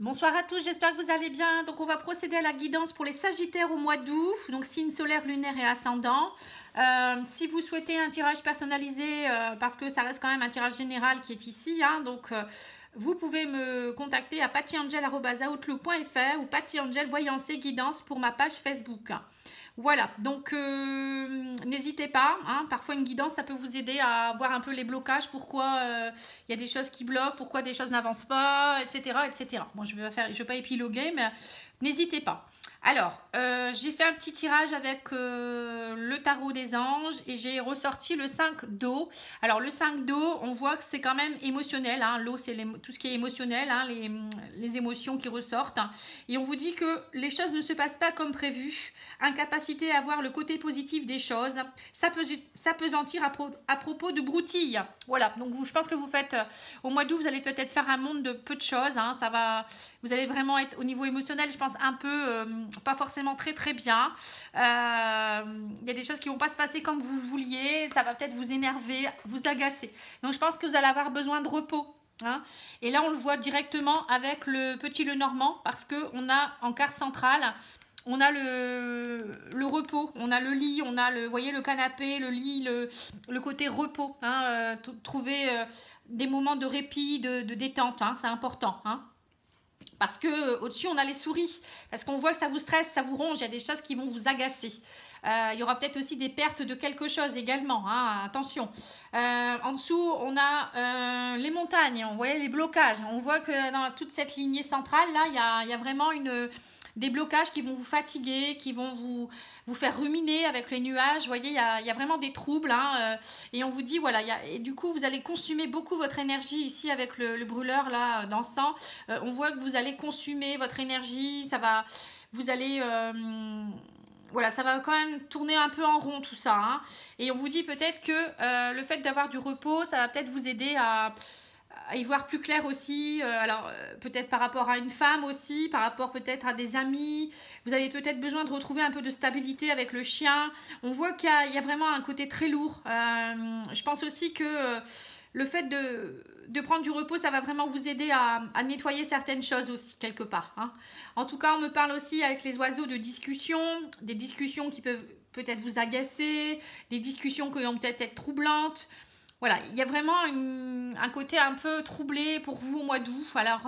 Bonsoir à tous, j'espère que vous allez bien. Donc on va procéder à la guidance pour les Sagittaires au mois d'août, donc signe solaire, lunaire et ascendant. Si vous souhaitez un tirage personnalisé, parce que ça reste quand même un tirage général qui est ici, vous pouvez me contacter à pattyangel@outlook.fr ou pattyangel voyance et guidance pour ma page Facebook. Voilà, donc n'hésitez pas, parfois une guidance ça peut vous aider à voir un peu les blocages, pourquoi il y a des choses qui bloquent, pourquoi des choses n'avancent pas, etc. etc. Bon, je vais pas épiloguer, mais n'hésitez pas. Alors, j'ai fait un petit tirage avec le tarot des anges et j'ai ressorti le 5 d'eau. Alors, le 5 d'eau, on voit que c'est quand même émotionnel. L'eau, c'est tout ce qui est émotionnel, les émotions qui ressortent. Et on vous dit que les choses ne se passent pas comme prévu. Incapacité à voir le côté positif des choses. S'apesantir à propos de broutilles. Voilà, donc je pense que vous faites, au mois d'août, vous allez peut-être faire un monde de peu de choses. Vous allez vraiment être au niveau émotionnel, je pense, un peu... pas forcément très très bien. Il y a des choses qui vont pas se passer comme vous vouliez. Ça va peut-être vous énerver, vous agacer. Donc je pense que vous allez avoir besoin de repos. Et là on le voit directement avec le petit Lenormand, parce qu'on a en carte centrale, on a le repos, on a le lit, on a vous voyez, le canapé, le lit, le côté repos. Trouver des moments de répit, de détente, c'est important. Parce que au-dessus, on a les souris. Parce qu'on voit que ça vous stresse, ça vous ronge. Il y a des choses qui vont vous agacer. Il y aura peut-être aussi des pertes de quelque chose également. Attention. En dessous, on a les montagnes. On voit les blocages. On voit que dans toute cette lignée centrale, là, il y a vraiment des blocages qui vont vous fatiguer, qui vont vous faire ruminer avec les nuages. Vous voyez, il y a vraiment des troubles. Et on vous dit, voilà, et du coup, vous allez consumer beaucoup votre énergie ici avec le brûleur là d'encens. On voit que vous allez consumer votre énergie. Vous allez... voilà, ça va quand même tourner un peu en rond tout ça. Et on vous dit peut-être que le fait d'avoir du repos, ça va peut-être vous aider à y voir plus clair aussi, peut-être par rapport à une femme aussi, par rapport peut-être à des amis. Vous avez peut-être besoin de retrouver un peu de stabilité avec le chien. On voit qu'il y a vraiment un côté très lourd. Je pense aussi que le fait de prendre du repos, ça va vraiment vous aider à nettoyer certaines choses aussi, quelque part. En tout cas, on me parle aussi avec les oiseaux de discussions, des discussions qui peuvent peut-être vous agacer, des discussions qui vont peut-être être troublantes. Voilà, il y a vraiment un côté un peu troublé pour vous au mois d'août. Alors,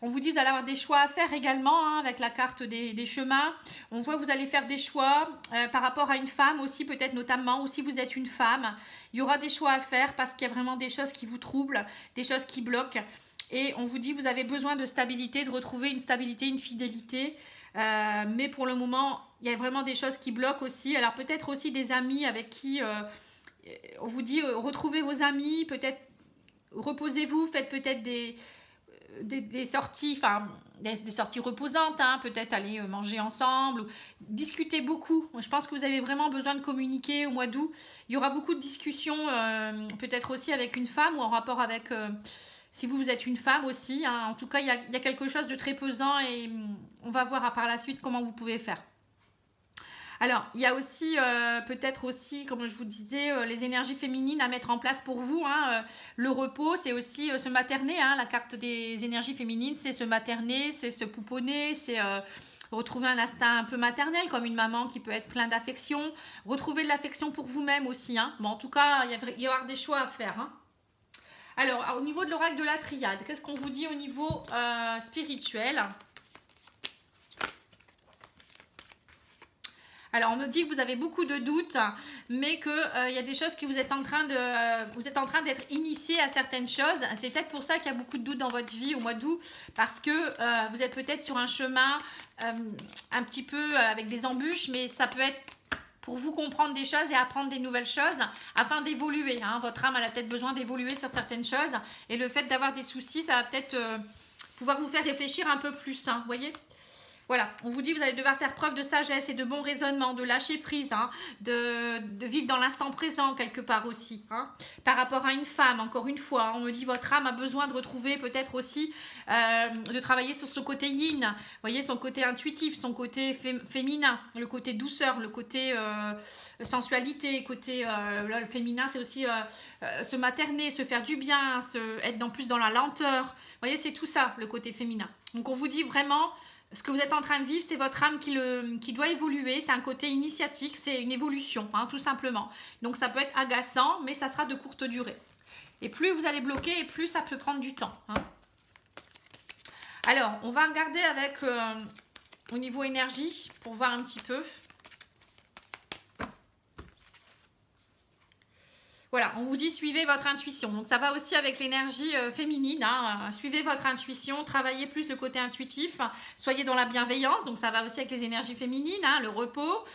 on vous dit que vous allez avoir des choix à faire également avec la carte des chemins. On voit que vous allez faire des choix par rapport à une femme aussi, peut-être notamment, ou si vous êtes une femme. Il y aura des choix à faire parce qu'il y a vraiment des choses qui vous troublent, des choses qui bloquent. Et on vous dit que vous avez besoin de stabilité, de retrouver une stabilité, une fidélité. Mais pour le moment, il y a vraiment des choses qui bloquent aussi. Alors, peut-être aussi des amis avec qui... on vous dit retrouvez vos amis, peut-être reposez-vous, faites peut-être des sorties, des sorties reposantes, peut-être aller manger ensemble, discutez beaucoup. Je pense que vous avez vraiment besoin de communiquer au mois d'août. Il y aura beaucoup de discussions, peut-être aussi avec une femme ou en rapport avec, si vous êtes une femme aussi. En tout cas, il y a quelque chose de très pesant et on va voir par la suite comment vous pouvez faire. Alors, il y a aussi, peut-être aussi, comme je vous disais, les énergies féminines à mettre en place pour vous. Le repos, c'est aussi se materner. La carte des énergies féminines, c'est se materner, c'est se pouponner, c'est retrouver un instinct un peu maternel, comme une maman qui peut être plein d'affection. Retrouver de l'affection pour vous-même aussi. Bon, en tout cas, il y aura des choix à faire. Alors, au niveau de l'oracle de la triade, qu'est-ce qu'on vous dit au niveau spirituel ? Alors, on me dit que vous avez beaucoup de doutes, mais qu'il y a des choses que vous êtes en train d'être initié à certaines choses. C'est peut-être pour ça qu'il y a beaucoup de doutes dans votre vie au mois d'août, parce que vous êtes peut-être sur un chemin un petit peu avec des embûches, mais ça peut être pour vous comprendre des choses et apprendre des nouvelles choses afin d'évoluer. Votre âme, elle a peut-être besoin d'évoluer sur certaines choses, et le fait d'avoir des soucis, ça va peut-être pouvoir vous faire réfléchir un peu plus, vous voyez ? Voilà, on vous dit vous allez devoir faire preuve de sagesse et de bon raisonnement, de lâcher prise, hein, de vivre dans l'instant présent quelque part aussi. Hein. Par rapport à une femme, encore une fois, hein, on me dit votre âme a besoin de retrouver peut-être aussi, de travailler sur ce côté yin, vous voyez, son côté intuitif, son côté féminin, le côté douceur, le côté sensualité, côté le féminin c'est aussi se materner, se faire du bien, être plus dans la lenteur, vous voyez, c'est tout ça le côté féminin. Donc on vous dit vraiment... Ce que vous êtes en train de vivre, c'est votre âme qui doit évoluer. C'est un côté initiatique, c'est une évolution, hein, tout simplement. Donc ça peut être agaçant, mais ça sera de courte durée. Et plus vous allez bloquer, et plus ça peut prendre du temps. Hein. Alors, on va regarder avec au niveau énergie, pour voir un petit peu. Voilà, on vous dit suivez votre intuition. Donc ça va aussi avec l'énergie féminine. Hein. Suivez votre intuition, travaillez plus le côté intuitif. Soyez dans la bienveillance. Donc ça va aussi avec les énergies féminines, hein, le repos.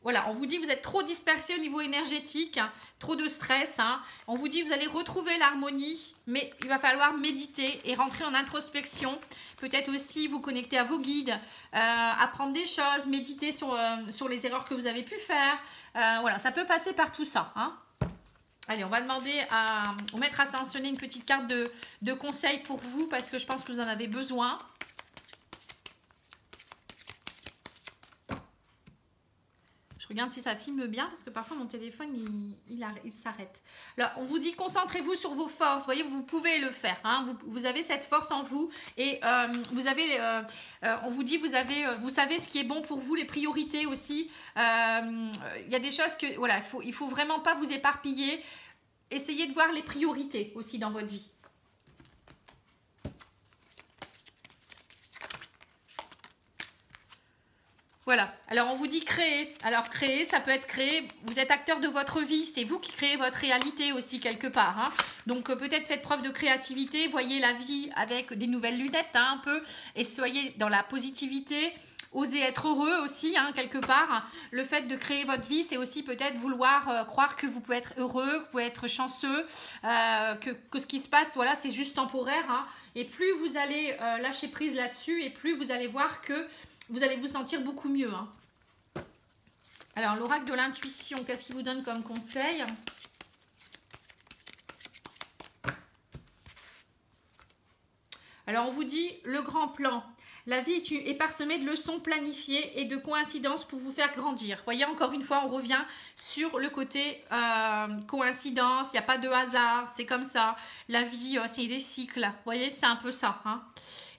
Voilà, on vous dit que vous êtes trop dispersé au niveau énergétique, hein, trop de stress. Hein. On vous dit que vous allez retrouver l'harmonie, mais il va falloir méditer et rentrer en introspection. Peut-être aussi vous connecter à vos guides, apprendre des choses, méditer sur les erreurs que vous avez pu faire. Voilà, ça peut passer par tout ça. Hein. Allez, on va demander au maître ascensionné une petite carte de conseil pour vous parce que je pense que vous en avez besoin. Je regarde si ça filme bien parce que parfois mon téléphone il s'arrête. Alors, on vous dit concentrez-vous sur vos forces. Vous voyez, vous pouvez le faire. Hein. Vous avez cette force en vous et vous avez, on vous dit vous savez ce qui est bon pour vous, les priorités aussi. Il y a des choses que voilà, il faut vraiment pas vous éparpiller. Essayez de voir les priorités aussi dans votre vie. Voilà, alors on vous dit créer. Alors créer, ça peut être créer, vous êtes acteur de votre vie, c'est vous qui créez votre réalité aussi quelque part. Hein. Donc peut-être faites preuve de créativité, voyez la vie avec des nouvelles lunettes hein, un peu, et soyez dans la positivité. Osez être heureux aussi, hein, quelque part. Le fait de créer votre vie, c'est aussi peut-être vouloir croire que vous pouvez être heureux, que vous pouvez être chanceux, que ce qui se passe, voilà, c'est juste temporaire. Hein. Et plus vous allez lâcher prise là-dessus, et plus vous allez voir que vous allez vous sentir beaucoup mieux. Hein. Alors, l'oracle de l'intuition, qu'est-ce qu'il vous donne comme conseil ? Alors, on vous dit le grand plan. La vie est parsemée de leçons planifiées et de coïncidences pour vous faire grandir. Vous voyez, encore une fois, on revient sur le côté coïncidence. Il n'y a pas de hasard, c'est comme ça. La vie, c'est des cycles. Vous voyez, c'est un peu ça. Hein.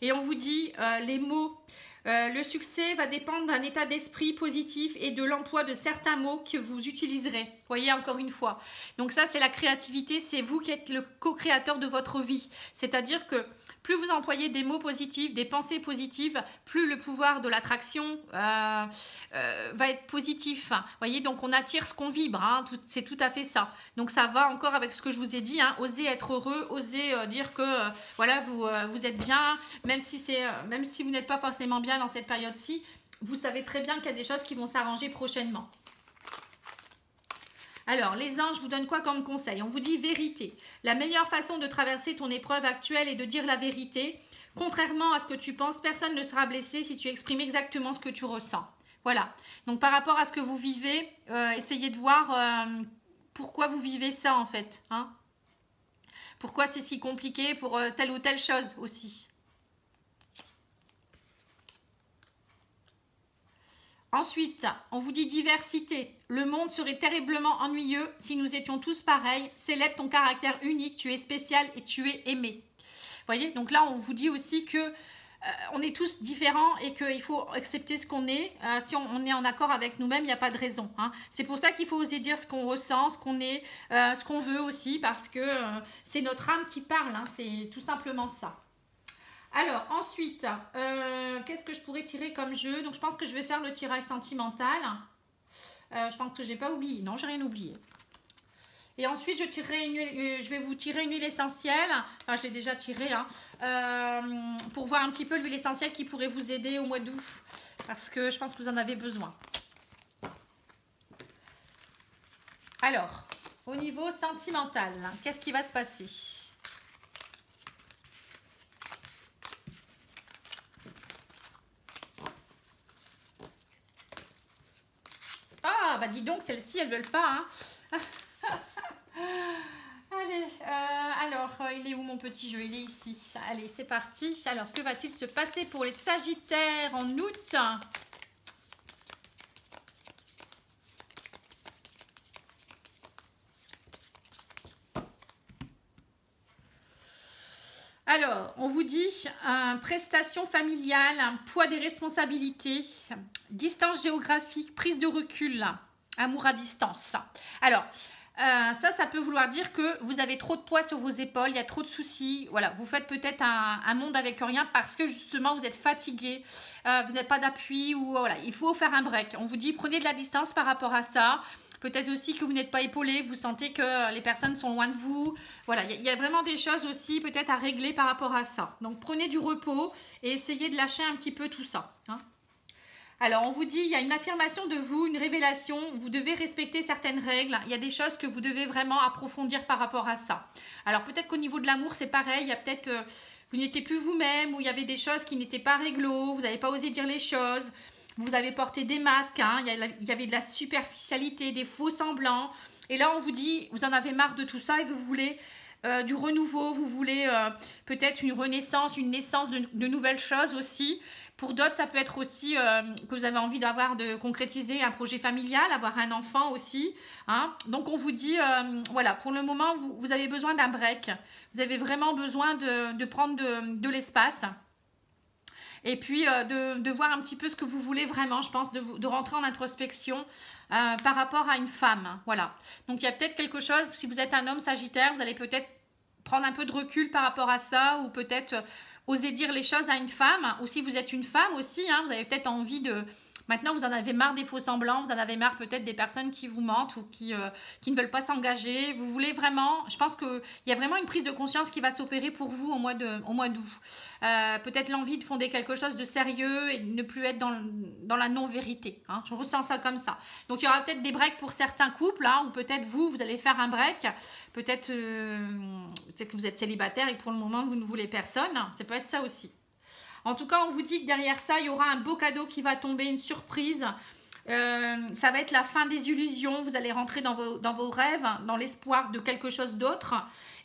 Et on vous dit les mots. Le succès va dépendre d'un état d'esprit positif et de l'emploi de certains mots que vous utiliserez. Vous voyez, encore une fois. Donc ça, c'est la créativité. C'est vous qui êtes le co-créateur de votre vie. C'est-à-dire que plus vous employez des mots positifs, des pensées positives, plus le pouvoir de l'attraction va être positif. Vous voyez, donc on attire ce qu'on vibre, hein, c'est tout à fait ça. Donc ça va encore avec ce que je vous ai dit, hein, osez être heureux, osez dire que voilà, vous êtes bien, même si vous n'êtes pas forcément bien dans cette période-ci, vous savez très bien qu'il y a des choses qui vont s'arranger prochainement. Alors, les anges vous donnent quoi comme conseil? On vous dit vérité. La meilleure façon de traverser ton épreuve actuelle est de dire la vérité. Contrairement à ce que tu penses, personne ne sera blessé si tu exprimes exactement ce que tu ressens. Voilà. Donc, par rapport à ce que vous vivez, essayez de voir pourquoi vous vivez ça, en fait. Hein? Pourquoi c'est si compliqué pour telle ou telle chose aussi. Ensuite, on vous dit diversité. Le monde serait terriblement ennuyeux si nous étions tous pareils. Célèbre ton caractère unique, tu es spécial et tu es aimé. Vous voyez, donc là, on vous dit aussi que on est tous différents et qu'il faut accepter ce qu'on est. Si on est en accord avec nous-mêmes, il n'y a pas de raison. Hein. C'est pour ça qu'il faut oser dire ce qu'on ressent, ce qu'on est, ce qu'on veut aussi, parce que c'est notre âme qui parle. Hein. C'est tout simplement ça. Alors, ensuite, qu'est-ce que je pourrais tirer comme jeu? Donc, je pense que je vais faire le tirage sentimental. Je pense que je n'ai pas oublié. Non, j'ai rien oublié. Et ensuite, je vais vous tirer une huile essentielle. Enfin, je l'ai déjà tirée. Hein, pour voir un petit peu l'huile essentielle qui pourrait vous aider au mois d'août. Parce que je pense que vous en avez besoin. Alors, au niveau sentimental, qu'est-ce qui va se passer? bah dis donc, celles-ci, elles veulent pas. Hein. Allez, alors, il est où mon petit jeu? Il est ici. Allez, c'est parti. Alors, que va-t-il se passer pour les Sagittaires en août? Alors, on vous dit prestation familiale, poids des responsabilités, distance géographique, prise de recul, amour à distance. Alors, ça peut vouloir dire que vous avez trop de poids sur vos épaules, il y a trop de soucis. Voilà, vous faites peut-être un monde avec rien parce que justement vous êtes fatigué, vous n'avez pas d'appui ou voilà, il faut faire un break. On vous dit prenez de la distance par rapport à ça. Peut-être aussi que vous n'êtes pas épaulé, vous sentez que les personnes sont loin de vous. Voilà, il y a vraiment des choses aussi peut-être à régler par rapport à ça. Donc prenez du repos et essayez de lâcher un petit peu tout ça. Hein. Alors on vous dit, il y a une affirmation de vous, une révélation. Vous devez respecter certaines règles. Il y a des choses que vous devez vraiment approfondir par rapport à ça. Alors peut-être qu'au niveau de l'amour c'est pareil. Il y a peut-être, vous n'étiez plus vous-même ou il y avait des choses qui n'étaient pas réglo. Vous n'avez pas osé dire les choses. Vous avez porté des masques, hein, il y avait de la superficialité, des faux semblants. Et là, on vous dit, vous en avez marre de tout ça et vous voulez du renouveau, vous voulez peut-être une renaissance, une naissance de nouvelles choses aussi. Pour d'autres, ça peut être aussi que vous avez envie de concrétiser un projet familial, avoir un enfant aussi. Hein. Donc, on vous dit, voilà, pour le moment, vous avez besoin d'un break. Vous avez vraiment besoin de prendre de l'espace. Et puis de voir un petit peu ce que vous voulez vraiment, je pense, de rentrer en introspection par rapport à une femme. Voilà. Donc il y a peut-être quelque chose, si vous êtes un homme sagittaire, vous allez peut-être prendre un peu de recul par rapport à ça, ou peut-être oser dire les choses à une femme. Ou si vous êtes une femme aussi, hein, vous avez peut-être envie de... Maintenant, vous en avez marre des faux semblants, vous en avez marre peut-être des personnes qui vous mentent ou qui ne veulent pas s'engager. Vous voulez vraiment, je pense qu'il y a vraiment une prise de conscience qui va s'opérer pour vous au mois d'août. Peut-être l'envie de fonder quelque chose de sérieux et de ne plus être dans la non-vérité. Hein. Je ressens ça comme ça. Donc, il y aura peut-être des breaks pour certains couples, hein, ou peut-être vous allez faire un break. Peut-être que vous êtes célibataire et que pour le moment, vous ne voulez personne. Ça peut être ça aussi. En tout cas, on vous dit que derrière ça, il y aura un beau cadeau qui va tomber, une surprise. Ça va être la fin des illusions. Vous allez rentrer dans vos rêves, dans l'espoir de quelque chose d'autre.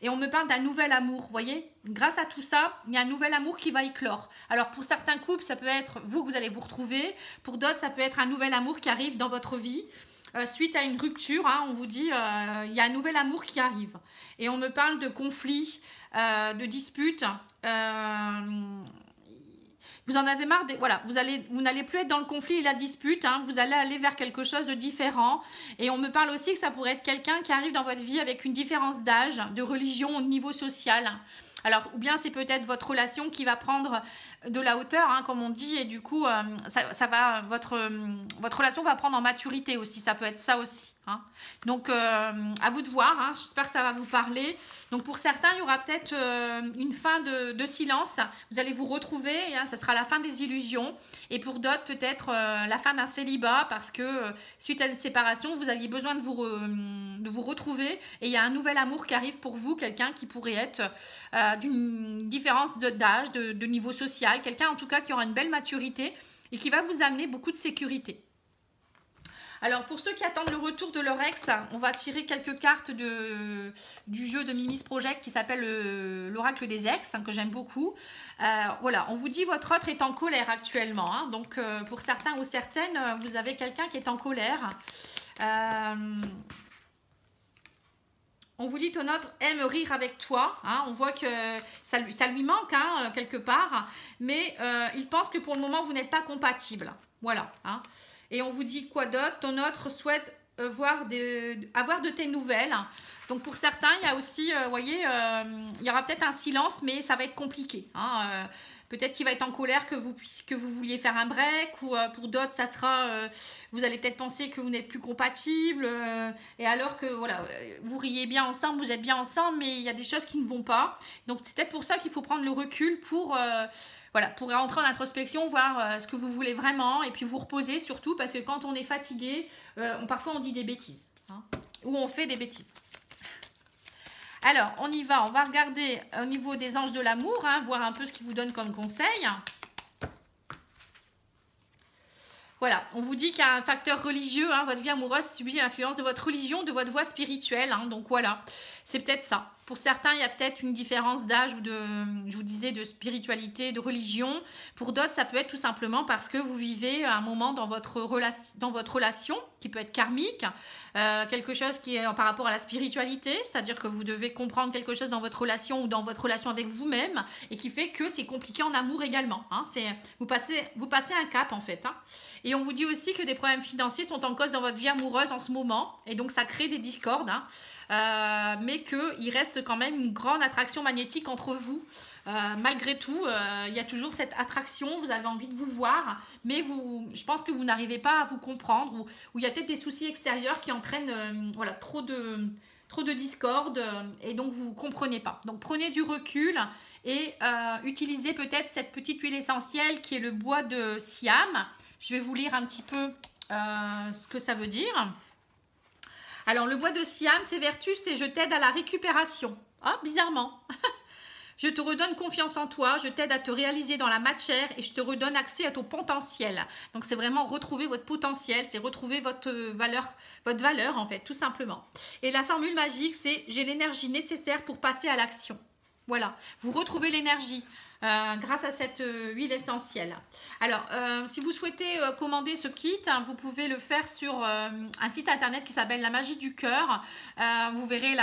Et on me parle d'un nouvel amour, vous voyez. Grâce à tout ça, il y a un nouvel amour qui va éclore. Alors, pour certains couples, ça peut être vous que vous allez vous retrouver. Pour d'autres, ça peut être un nouvel amour qui arrive dans votre vie. Suite à une rupture, hein, on vous dit il y a un nouvel amour qui arrive. Et on me parle de conflits, de disputes. Vous en avez marre, voilà, vous n'allez plus être dans le conflit et la dispute, hein, vous allez aller vers quelque chose de différent. Et on me parle aussi que ça pourrait être quelqu'un qui arrive dans votre vie avec une différence d'âge, de religion au niveau social. Alors, ou bien c'est peut-être votre relation qui va prendre de la hauteur, hein, comme on dit, et du coup, votre relation va prendre en maturité aussi, ça peut être ça aussi. Hein. Donc, à vous de voir, hein, j'espère que ça va vous parler. Donc, pour certains, il y aura peut-être une fin de silence, vous allez vous retrouver, hein, ça sera la fin des illusions. Et pour d'autres, peut-être la fin d'un célibat, parce que suite à une séparation, vous aviez besoin de vous retrouver, et il y a un nouvel amour qui arrive pour vous, quelqu'un qui pourrait être d'une différence d'âge, de niveau social, quelqu'un en tout cas qui aura une belle maturité et qui va vous amener beaucoup de sécurité. Alors pour ceux qui attendent le retour de leur ex, on va tirer quelques cartes du jeu de Mimi's Project qui s'appelle l'oracle des ex, hein, que j'aime beaucoup. Voilà, on vous dit votre autre est en colère actuellement, hein, donc pour certains ou certaines, vous avez quelqu'un qui est en colère. On vous dit ton autre aime rire avec toi, hein, on voit que ça lui manque, hein, quelque part, mais il pense que pour le moment vous n'êtes pas compatibles. Voilà. Hein. Et on vous dit quoi d'autre? Ton autre souhaite avoir de tes nouvelles. Donc pour certains, il y a aussi, vous voyez, il y aura peut-être un silence, mais ça va être compliqué. Hein. Peut-être qu'il va être en colère que vous vouliez faire un break, ou pour d'autres, ça sera, vous allez peut-être penser que vous n'êtes plus compatibles, et alors que voilà, vous riez bien ensemble, vous êtes bien ensemble, mais il y a des choses qui ne vont pas. Donc c'est peut-être pour ça qu'il faut prendre le recul pour voilà, pour rentrer en introspection, voir ce que vous voulez vraiment, et puis vous reposer surtout, parce que quand on est fatigué, parfois on dit des bêtises, hein, ou on fait des bêtises. Alors, on y va, on va regarder au niveau des anges de l'amour, hein, voir un peu ce qu'ils vous donnent comme conseil. Voilà, on vous dit qu'il y a un facteur religieux, hein, votre vie amoureuse subit l'influence de votre religion, de votre voie spirituelle, hein, donc voilà, c'est peut-être ça. Pour certains, il y a peut-être une différence d'âge ou de, je vous disais, de spiritualité, de religion. Pour d'autres, ça peut être tout simplement parce que vous vivez un moment dans votre relation qui peut être karmique, quelque chose qui est par rapport à la spiritualité, c'est-à-dire que vous devez comprendre quelque chose dans votre relation ou dans votre relation avec vous-même et qui fait que c'est compliqué en amour également. Hein, vous passez un cap en fait. Hein. Et on vous dit aussi que des problèmes financiers sont en cause dans votre vie amoureuse en ce moment et donc ça crée des discordes. Hein. Mais qu'il reste quand même une grande attraction magnétique entre vous. Malgré tout, il y a toujours cette attraction, vous avez envie de vous voir, mais je pense que vous n'arrivez pas à vous comprendre, ou il y a peut-être des soucis extérieurs qui entraînent voilà, trop de discorde, et donc vous ne comprenez pas. Donc prenez du recul et utilisez peut-être cette petite huile essentielle qui est le bois de Siam. Je vais vous lire un petit peu ce que ça veut dire. Alors, le bois de Siam, ses vertus, c'est je t'aide à la récupération. Ah, bizarrement. Je te redonne confiance en toi, je t'aide à te réaliser dans la matière et je te redonne accès à ton potentiel. Donc, c'est vraiment retrouver votre potentiel, c'est retrouver votre valeur en fait, tout simplement. Et la formule magique, c'est j'ai l'énergie nécessaire pour passer à l'action. Voilà, vous retrouvez l'énergie. Grâce à cette huile essentielle. Alors, si vous souhaitez commander ce kit, hein, vous pouvez le faire sur un site internet qui s'appelle La Magie du Cœur. Vous verrez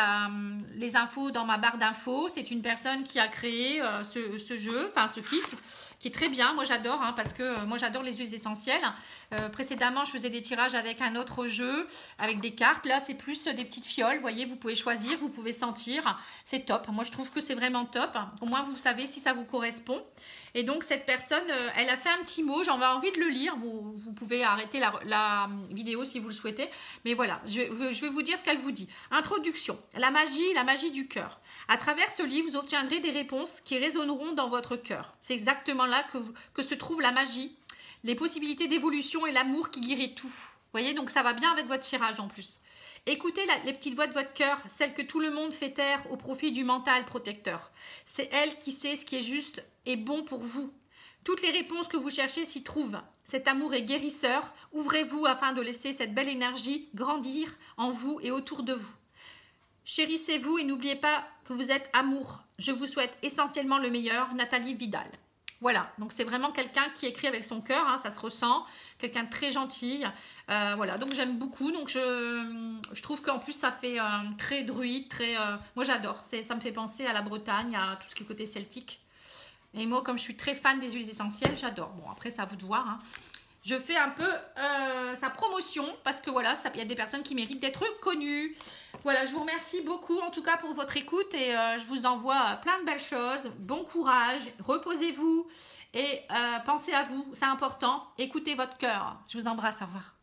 les infos dans ma barre d'infos. C'est une personne qui a créé ce jeu, enfin ce kit, qui est très bien. Moi, j'adore, hein, parce que moi, j'adore les huiles essentielles. Précédemment, je faisais des tirages avec un autre jeu, avec des cartes. Là, c'est plus des petites fioles. Vous voyez, vous pouvez choisir, vous pouvez sentir. C'est top. Moi, je trouve que c'est vraiment top. Au moins, vous savez si ça vous correspond. Et donc, cette personne, elle a fait un petit mot. J'en ai envie de le lire. Vous pouvez arrêter la vidéo si vous le souhaitez. Mais voilà, je vais vous dire ce qu'elle vous dit. Introduction. La magie du cœur. À travers ce livre, vous obtiendrez des réponses qui résonneront dans votre cœur. C'est exactement là que se trouve la magie, les possibilités d'évolution et l'amour qui guérit tout. Vous voyez, donc ça va bien avec votre tirage en plus. Écoutez les petites voix de votre cœur, celles que tout le monde fait taire au profit du mental protecteur. C'est elle qui sait ce qui est juste et bon pour vous. Toutes les réponses que vous cherchez s'y trouvent. Cet amour est guérisseur. Ouvrez-vous afin de laisser cette belle énergie grandir en vous et autour de vous. Chérissez-vous et n'oubliez pas que vous êtes amour. Je vous souhaite essentiellement le meilleur, Nathalie Vidal. Voilà, donc c'est vraiment quelqu'un qui écrit avec son cœur, hein, ça se ressent, quelqu'un de très gentil. Voilà, donc j'aime beaucoup, donc je trouve qu'en plus ça fait très druide, très... moi j'adore, ça me fait penser à la Bretagne, à tout ce qui est côté celtique. Et moi, comme je suis très fan des huiles essentielles, j'adore. Bon, après, c'est à vous de voir, hein. Je fais un peu sa promotion parce que voilà, il y a des personnes qui méritent d'être connues. Voilà, je vous remercie beaucoup en tout cas pour votre écoute et je vous envoie plein de belles choses. Bon courage, reposez-vous et pensez à vous, c'est important. Écoutez votre cœur. Je vous embrasse, au revoir.